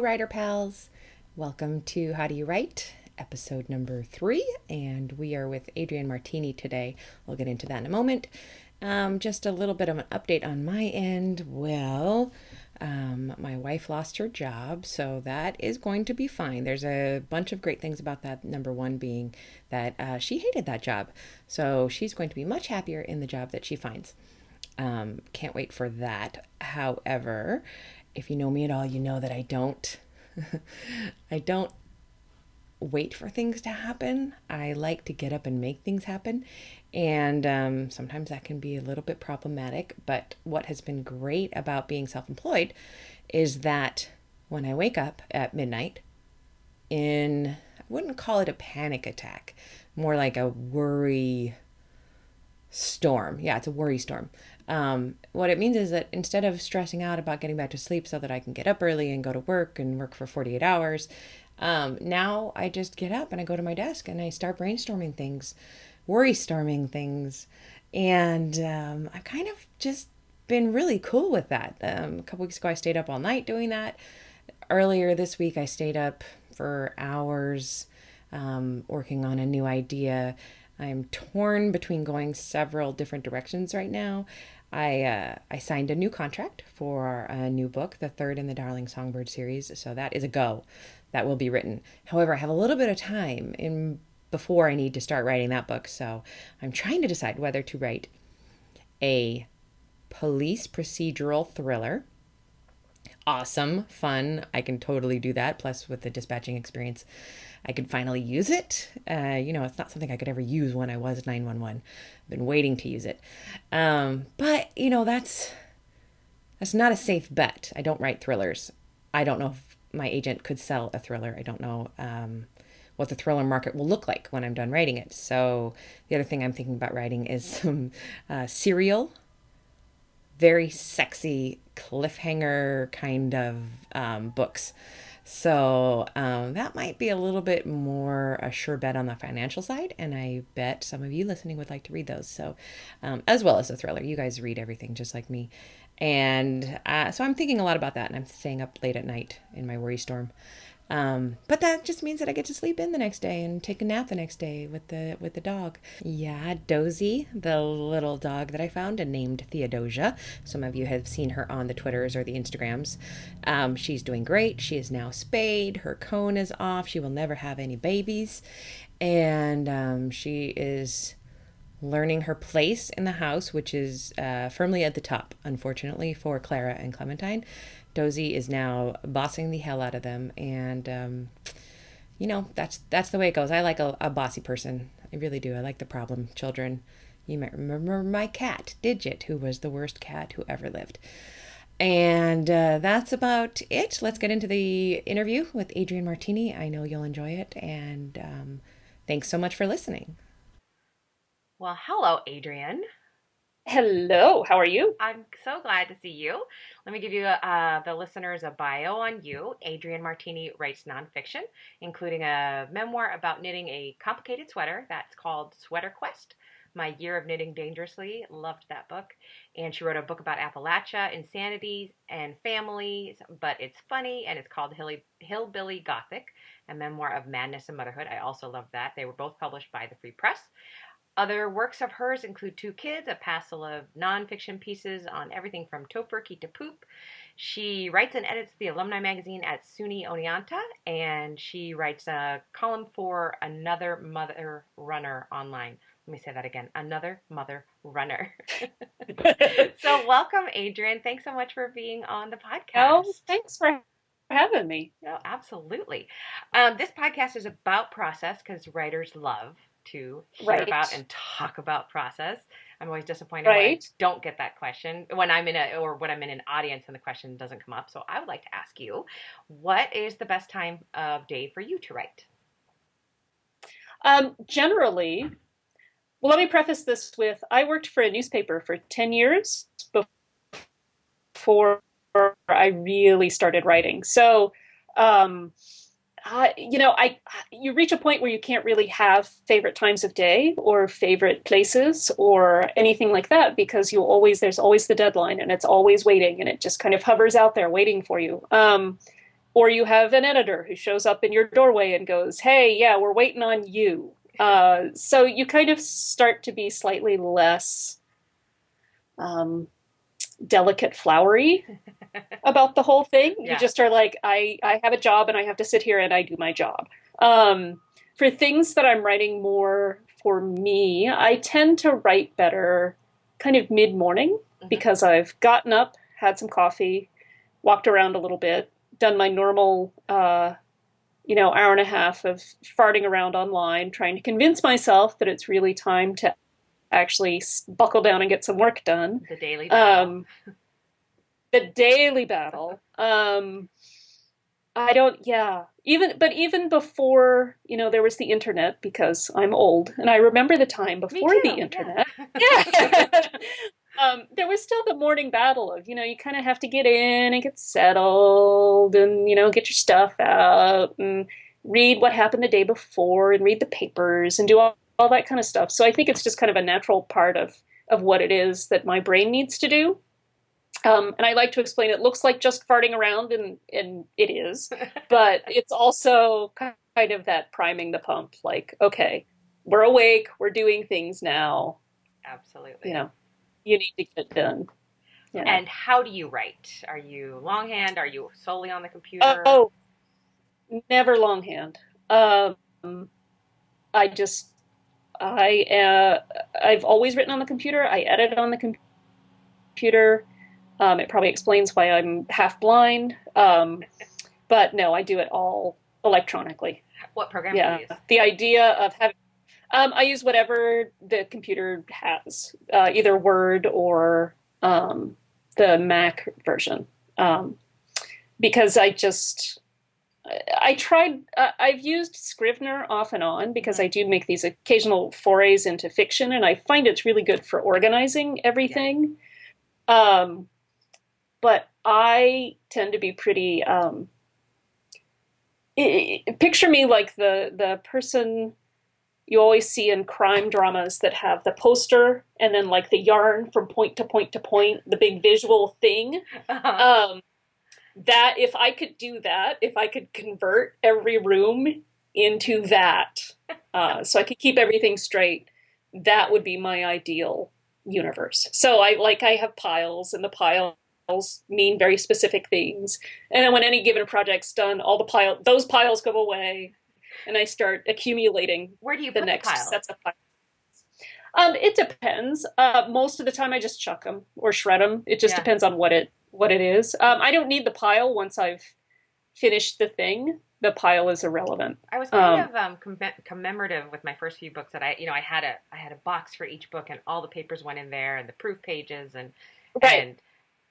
Hello, writer pals. Welcome to How Do You Write, episode number 3. And we are with Adrienne Martini today. We'll get into that in a moment. Just a little bit of an update on my end. My wife lost her job, so that is going to be fine. There's a bunch of great things about that. Number one being that she hated that job. So she's going to be much happier in the job that she finds. Can't wait for that. However, if you know me at all, you know that I don't wait for things to happen. I like to get up and make things happen. And sometimes that can be a little bit problematic. But what has been great about being self-employed is that when I wake up at midnight I wouldn't call it a panic attack, more like a worry storm. Yeah, it's a worry storm. What it means is that instead of stressing out about getting back to sleep so that I can get up early and go to work and work for 48 hours, now I just get up and I go to my desk and I start brainstorming things, worry storming things. And I've kind of just been really cool with that. A couple weeks ago, I stayed up all night doing that. Earlier this week, I stayed up for hours working on a new idea. I'm torn between going several different directions right now. I signed a new contract for a new book, the third in the Darling Songbird series, so that is a go. That will be written. However, I have a little bit of time before I need to start writing that book, so I'm trying to decide whether to write a police procedural thriller. Awesome, fun. I can totally do that. Plus, with the dispatching experience, I could finally use it. It's not something I could ever use when I was 911. I've been waiting to use it. But that's not a safe bet. I don't write thrillers. I don't know if my agent could sell a thriller. I don't know what the thriller market will look like when I'm done writing it. So the other thing I'm thinking about writing is some serial, very sexy cliffhanger kind of books. So that might be a little bit more a sure bet on the financial side. And I bet some of you listening would like to read those. So as well as a thriller, you guys read everything just like me. And so I'm thinking a lot about that. And I'm staying up late at night in my worry storm. But that just means that I get to sleep in the next day and take a nap the next day with the dog. Yeah, Dozy, the little dog that I found and named Theodosia. Some of you have seen her on the Twitters or the Instagrams. She's doing great. She is now spayed. Her cone is off. She will never have any babies. And she is learning her place in the house, which is firmly at the top, unfortunately, for Clara and Clementine. Dozy is now bossing the hell out of them, and that's the way it goes. I like a bossy person. I really do. I like the problem children. You might remember my cat, Digit, who was the worst cat who ever lived. And that's about it. Let's get into the interview with Adrienne Martini. I know you'll enjoy it, and thanks so much for listening. Well, hello, Adrienne. Hello, how are you? I'm so glad to see you. Let me give you the listeners a bio on you. Adrienne Martini writes nonfiction, including a memoir about knitting a complicated sweater that's called Sweater Quest. My Year of Knitting Dangerously. Loved that book. And she wrote a book about Appalachia, insanity, and families, but it's funny, and it's called Hillbilly Gothic, a memoir of madness and motherhood. I also loved that. They were both published by the Free Press. Other works of hers include Two Kids, a passel of nonfiction pieces on everything from tofurkey to poop. She writes and edits the alumni magazine at SUNY Oneonta, and she writes a column for Another Mother Runner online. Let me say that again, Another Mother Runner. So welcome, Adrienne. Thanks so much for being on the podcast. Oh, thanks for having me. No, absolutely. This podcast is about process because writers love to hear about and talk about process. I'm always disappointed when I don't get that question when I'm in an audience and the question doesn't come up. So I would like to ask you, what is the best time of day for you to write? Generally, well, let me preface this with, I worked for a newspaper for 10 years before I really started writing. So, you reach a point where you can't really have favorite times of day or favorite places or anything like that, because there's always the deadline and it's always waiting and it just kind of hovers out there waiting for you. Or you have an editor who shows up in your doorway and goes, "Hey, yeah, we're waiting on you." So you kind of start to be slightly less um, delicate, flowery about the whole thing. You Yeah. just are like, I have a job and I have to sit here and I do my job. For things that I'm writing more for me, I tend to write better kind of mid morning Hmm. because I've gotten up, had some coffee, walked around a little bit, done my normal, hour and a half of farting around online, trying to convince myself that it's really time to actually buckle down and get some work done. The daily battle. Um, the daily battle. I don't, yeah. Even before, there was the internet because I'm old and I remember the time Me before the too. Yeah. internet. Yeah. There was still the morning battle of, you kind of have to get in and get settled and, get your stuff out and read what happened the day before and read the papers and do all that kind of stuff. So I think it's just kind of a natural part of what it is that my brain needs to do. And I like to explain it looks like just farting around, and it is, but it's also kind of that priming the pump, like, okay, we're awake, we're doing things now, you Absolutely. know, you need to get it done. Yeah. And how do you write? Are you longhand? Are you solely on the computer? Oh, never longhand. Um, I just, I've always written on the computer. I edit on the computer. It probably explains why I'm half blind. But no, I do it all electronically. What program do you Yeah, use? the idea of having I use whatever the computer has, either Word or the Mac version, um, because I tried. I've used Scrivener off and on because Hmm. I do make these occasional forays into fiction, and I find it's really good for organizing Yeah. everything. Um, but I tend to be pretty. Picture me like the person you always see in crime dramas that have the poster and then like the yarn from point to point to point, the big visual thing. Uh-huh. Um, that if I could do that, if I could convert every room into that, so I could keep everything straight, that would be my ideal universe. So I have piles, and the piles mean very specific things. And then when any given project's done, all those piles go away, and I start accumulating Where do you the put the next piles? sets of piles. It depends. Most of the time, I just chuck them or shred them. It just Yeah. depends on what it is. I don't need the pile once I've finished the thing. The pile is irrelevant. I was kind Um, of commemorative with my first few books that I had a box for each book and all the papers went in there and the proof pages right. and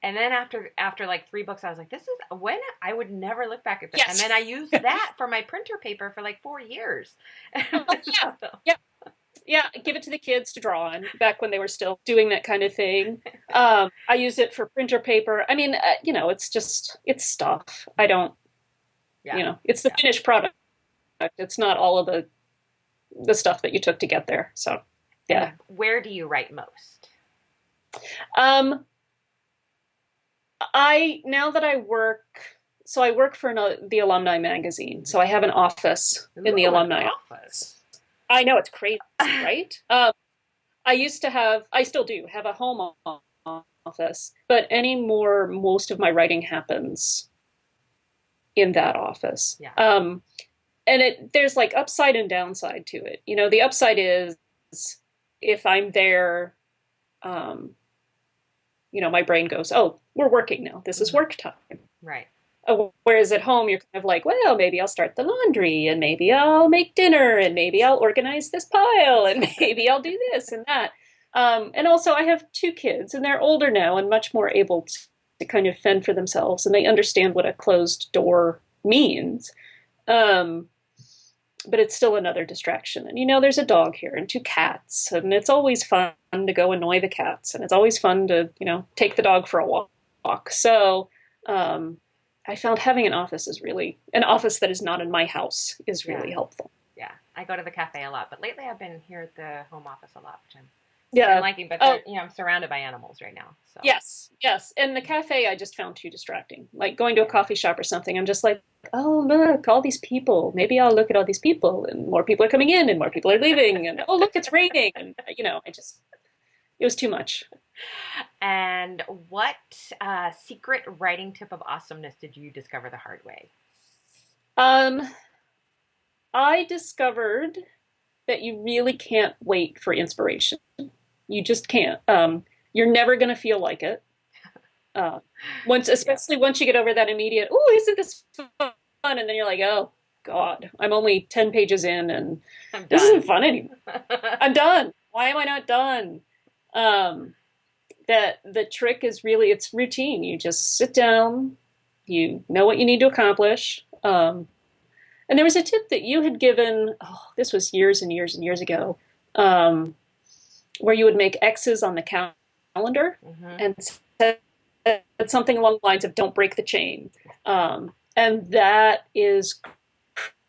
and then after like three books I was like this is when I would never look back at this and Yes. then I used that for my printer paper for like 4 years. Oh, yeah. Yeah. Yeah. Give it to the kids to draw on back when they were still doing that kind of thing. I use it for printer paper. I mean, it's stuff. I don't, Yeah, it's the yeah. finished product. It's not all of the stuff that you took to get there. So, yeah. And where do you write most? Um, now that I work for the alumni magazine. So I have an office in the Ooh, an alumni office. office. I know it's crazy, right? I still do have a home office, but anymore, most of my writing happens in that office. Yeah. And there's like upside and downside to it. The upside is if I'm there, um, my brain goes, "Oh, we're working now. This is Hmm. work time." Right. Whereas at home, you're kind of like, well, maybe I'll start the laundry and maybe I'll make dinner and maybe I'll organize this pile and maybe I'll do this and that. And also, I have two kids and they're older now and much more able to kind of fend for themselves and they understand what a closed door means. Um, but it's still another distraction. And there's a dog here and two cats, and it's always fun to go annoy the cats, and it's always fun to, take the dog for a walk. So, um, I found having an office that is not in my house is Yeah. really helpful. Yeah. I go to the cafe a lot, but lately I've been here at the home office a lot, which I'm Yeah. liking, but Oh, they're, I'm surrounded by animals right now. So, yes, yes. And the cafe I just found too distracting. Like going to a yeah. coffee shop or something, I'm just like, oh, look, all these people. Maybe I'll look at all these people, and more people are coming in and more people are leaving. And oh, look, it's raining. And, it was too much. And what secret writing tip of awesomeness did you discover the hard way? Um, I discovered that you really can't wait for inspiration. You just can't. You're never going to feel like it. Uh, Yeah, especially once you get over that immediate, oh, isn't this fun? And then you're like, oh God, I'm only 10 pages in and I'm this done. isn't fun anymore. I'm done. Why am I not done? Um, that the trick is really it's routine. You just sit down, you know what you need to accomplish. And there was a tip that you had given, oh, this was years and years and years ago, um, where you would make X's on the calendar Hmm. and said something along the lines of "Don't break the chain," and that is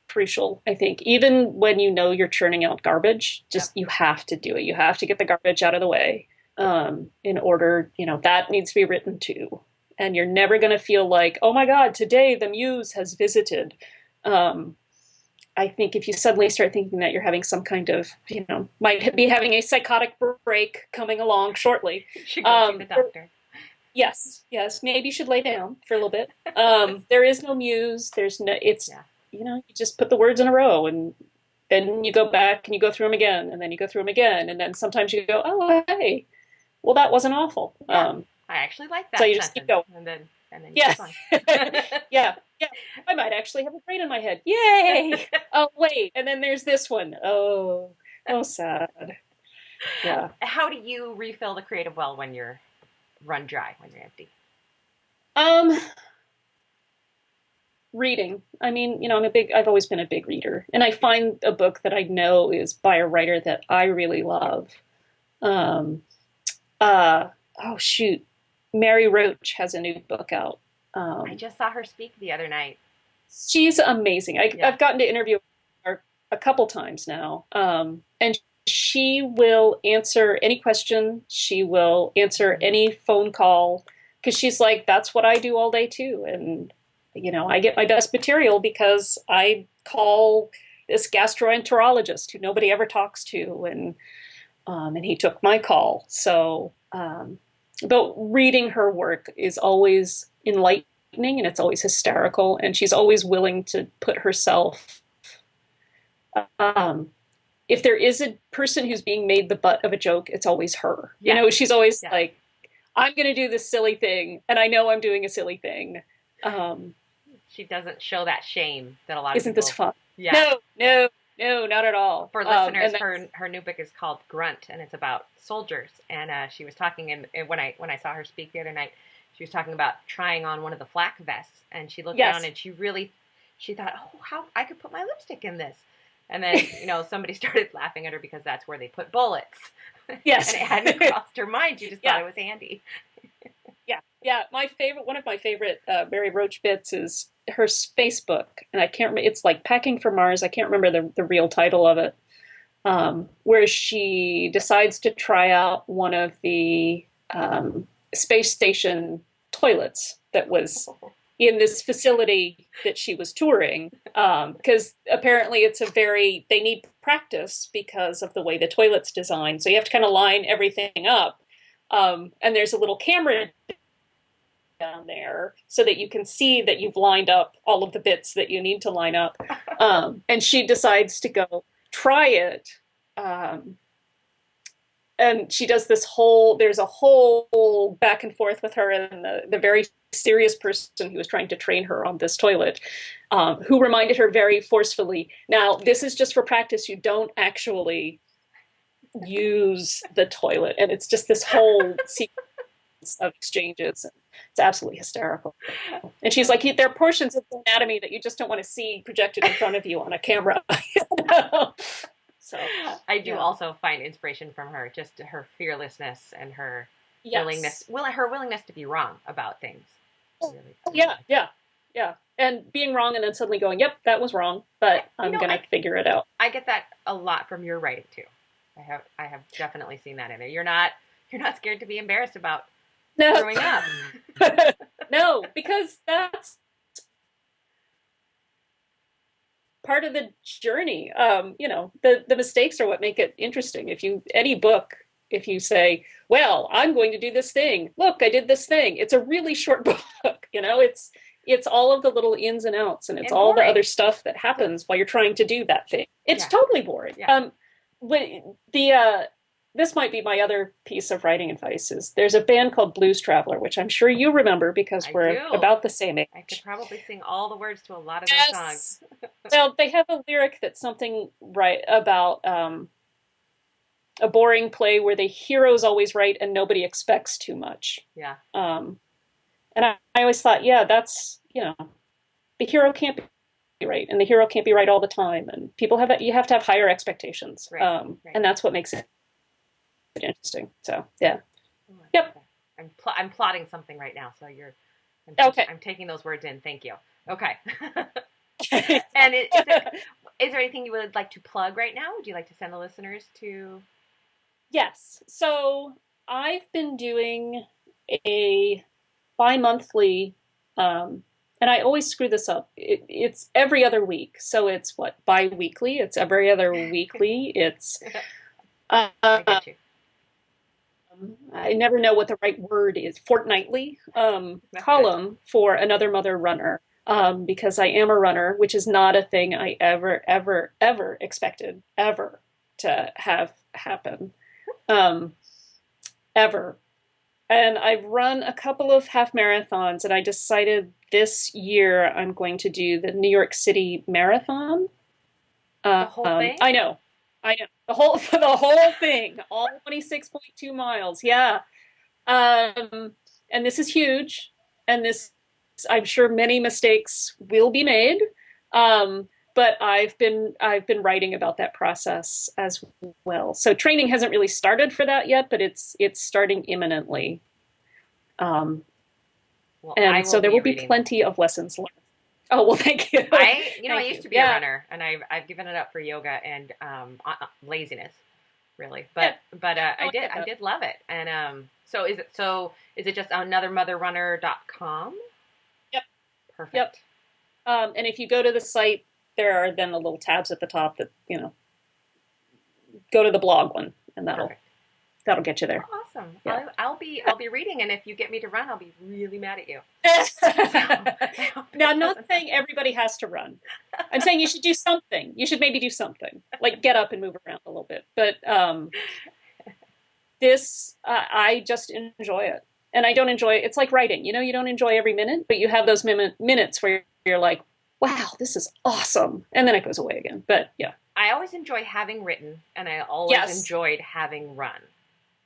crucial. I think even when you know you're churning out garbage, Yep. just you have to do it. You have to get the garbage out of the way in order. That needs to be written too. And you're never going to feel like, oh my God, today the muse has visited. Um, I think if you suddenly start thinking that you're having some kind of, might be having a psychotic break coming along shortly. You should go see the doctor. Yes, yes, maybe you should lay down for a little bit. There is no muse. Yeah. You just put the words in a row and then you go back and you go through them again and then you go through them again. And then sometimes you go, oh, hey, well, that wasn't awful. Yeah. I actually like So that you just keep sentence. going. And then you Yeah. keep going. Yeah. Yeah. I might actually have a brain in my head. Yay. Oh, wait. And then there's this one. Oh, sad. Yeah. How do you refill the creative well when you're run dry, when you're empty? Um, Reading. I mean, I've always been a big reader, and I find a book that I know is by a writer that I really love. Um, oh shoot, Mary Roach has a new book out. I Um, just saw her speak the other night. she's amazing. Yeah. I've gotten to interview her a couple times now, and she will answer any question. She will answer Mhm. any phone call because she's like, that's what I do all day too. And I get my best material because I call this gastroenterologist who nobody ever talks to, and he took my call. So, but reading her work is always enlightening and it's always hysterical, and she's always willing to put herself. Um, if there is a person who's being made the butt of a joke, it's always her. Yes. She's always Yes. like, "I'm going to do this silly thing, and I know I'm doing a silly thing. Um, She doesn't show that shame that a lot of isn't this people. fun?" Yeah. No, Yeah. no, no, not at all. For listeners, And her new book is called Grunt, and it's about soldiers. And she was talking, and when I saw her speak the other night, she was talking about trying on one of the flak vests, and she looked down yes, and she thought, oh, how I could put my lipstick in this. And then somebody started laughing at her because that's where they put bullets, and yes, it hadn't crossed her mind. She just thought yeah, it was handy. yeah, yeah. One of my favorite Mary Roach bits is her space book, and I can't remember. It's like Packing for Mars. I can't remember the real title of it. Where she decides to try out one of the space station toilets that was in this facility that she was touring, because apparently they need practice because of the way the toilet's designed. So you have to kind of line everything up. And there's a little camera down there so that you can see that you've lined up all of the bits that you need to line up. And she decides to go try it. Um, and she does there's a whole back and forth with her and the very serious person who was trying to train her on this toilet, who reminded her very forcefully, now, this is just for practice. You don't actually use the toilet. And it's just this whole sequence of exchanges. It's absolutely hysterical. And she's like, there are portions of the anatomy that you just don't want to see projected in front of you on a camera. So, I do yeah. also find inspiration from her, just her fearlessness and her Yes. her willingness to be wrong about things. Oh, Really, really yeah, like that. yeah, yeah. And being wrong and then suddenly going, yep, that was wrong, but I'm going to figure it out. I get that a lot from your writing too. I have definitely seen that in there. You're not scared to be embarrassed about No, screwing up. no, because that's part of the journey. The mistakes are what make it interesting. Any book, if you say, well, I'm going to do this thing. Look, I did this thing. It's a really short book. It's all of the little ins and outs, and it's And all the boring. other stuff that happens while you're trying to do that thing. It's Yeah. totally boring. Yeah. The This might be my other piece of writing advice is there's a band called Blues Traveler, which I'm sure you remember because I we're do. about the same I could age. probably sing all the words to a lot of their songs. Yes. Well, they have a lyric that's something right about a boring play where the hero's always right and nobody expects too much. Yeah. Um, and I always thought, yeah, the hero can't be right, and the hero can't be right all the time, and you have to have higher expectations, Right. Right. and that's what makes it interesting. So, yeah, Oh, I love yep, that. I'm plotting something right now, so okay. I'm taking those words in. Thank you. Okay. And is there anything you would like to plug right now? Would you like to send the listeners to? Yes. So I've been doing a bi-monthly, and I always screw this up. It's every other week. So it's what, bi-weekly? It's every other weekly. It's, I get you. I never know what the right word is, fortnightly That's good. column for Another Mother Runner. Because I am a runner, which is not a thing I ever, ever, ever expected ever to have happen. Um, Ever. And I've run a couple of half marathons, and I decided this year I'm going to do the New York City Marathon. The whole thing? I know the whole thing, all 26.2 miles. Yeah. And this is huge, and this I'm sure many mistakes will be made. But I've been writing about that process as well. So training hasn't really started for that yet, but it's starting imminently. Um, Well, I and will so there be will be reading that. plenty of lessons learned. Oh, well, thank you. I Thank used you. to be a Yeah. runner, and I've given it up for yoga and laziness, really. Yeah. But No, I get I that. did love it. And so is it just anothermotherrunner.com? Yep. Yep. Perfect. And if you go to the site, there are then the little tabs at the top that, go to the blog one, and that'll Perfect. that'll get you there. Awesome. Yeah. I'll be reading, and if you get me to run, I'll be really mad at you. So, Now, I'm not saying everybody has to run. I'm saying you should do something. You should maybe do something, like get up and move around a little bit. But I just enjoy it. And I don't enjoy it. It's like writing. You don't enjoy every minute, but you have those minutes where you're like, wow, this is awesome. And then it goes away again. But yeah. I always enjoy having written, and I always Yes. enjoyed having run.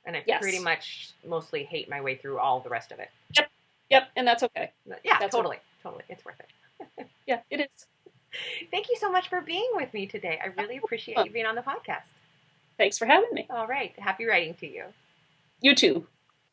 And I pretty Yes. much mostly hate my way through all the rest of it. Yep. Yep. And that's okay. Yeah, That's okay. totally. Totally. It's worth it. Yeah, it is. Thank you so much for being with me today. I really appreciate you being on the podcast. Thanks for having me. All right. Happy writing to you. You too.